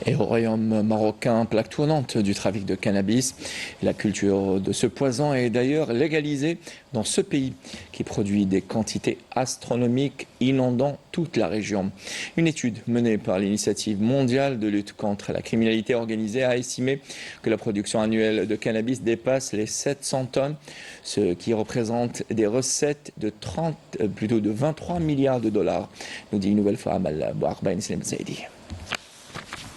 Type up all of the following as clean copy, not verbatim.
Et au royaume marocain, plaque tournante du trafic de cannabis. La culture de ce poison est d'ailleurs légalisée dans ce pays qui produit des quantités astronomiques inondant toute la région. Une étude menée par l'Initiative mondiale de lutte contre la criminalité organisée a estimé que la production annuelle de cannabis dépasse les 700 tonnes, ce qui représente des recettes de 23 milliards de dollars, nous dit une nouvelle fois Amal Bouarbaïn Slim Saidi.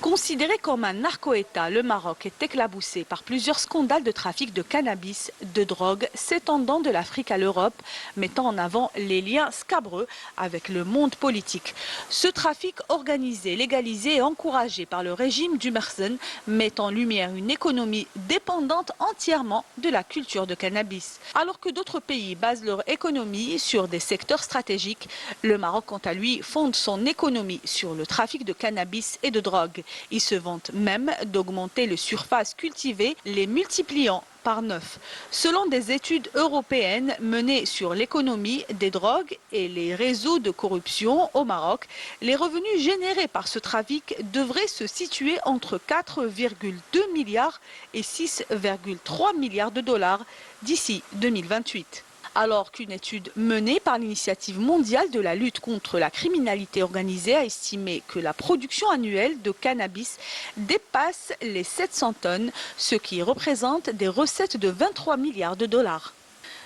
Considéré comme un narco-État, le Maroc est éclaboussé par plusieurs scandales de trafic de cannabis, de drogue, s'étendant de l'Afrique à l'Europe, mettant en avant les liens scabreux avec le monde politique. Ce trafic organisé, légalisé et encouragé par le régime du Merzen met en lumière une économie dépendante entièrement de la culture de cannabis. Alors que d'autres pays basent leur économie sur des secteurs stratégiques, le Maroc, quant à lui, fonde son économie sur le trafic de cannabis et de drogue. Il se vante même d'augmenter les surfaces cultivées, les multipliant par 9. Selon des études européennes menées sur l'économie des drogues et les réseaux de corruption au Maroc, les revenus générés par ce trafic devraient se situer entre 4,2 milliards et 6,3 milliards de dollars d'ici 2028. Alors qu'une étude menée par l'Initiative mondiale de la lutte contre la criminalité organisée a estimé que la production annuelle de cannabis dépasse les 700 tonnes, ce qui représente des recettes de 23 milliards de dollars.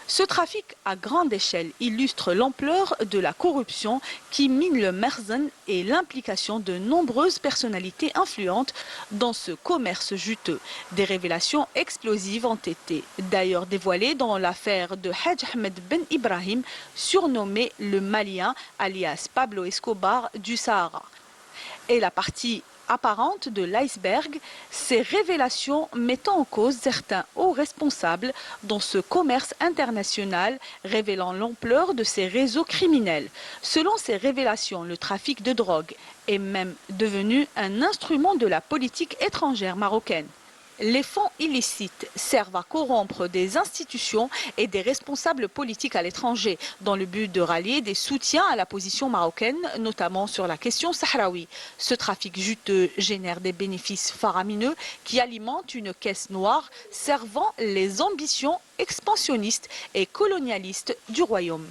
Ce trafic à grande échelle illustre l'ampleur de la corruption qui mine le Merzen et l'implication de nombreuses personnalités influentes dans ce commerce juteux. Des révélations explosives ont été d'ailleurs dévoilées dans l'affaire de Hadj Ahmed Ben Ibrahim, surnommé le Malien, alias Pablo Escobar du Sahara. Et la partie apparente de l'iceberg, ces révélations mettant en cause certains hauts responsables dans ce commerce international, révélant l'ampleur de ces réseaux criminels. Selon ces révélations, le trafic de drogue est même devenu un instrument de la politique étrangère marocaine. Les fonds illicites servent à corrompre des institutions et des responsables politiques à l'étranger dans le but de rallier des soutiens à la position marocaine, notamment sur la question sahraoui. Ce trafic juteux génère des bénéfices faramineux qui alimentent une caisse noire servant les ambitions expansionnistes et colonialistes du royaume.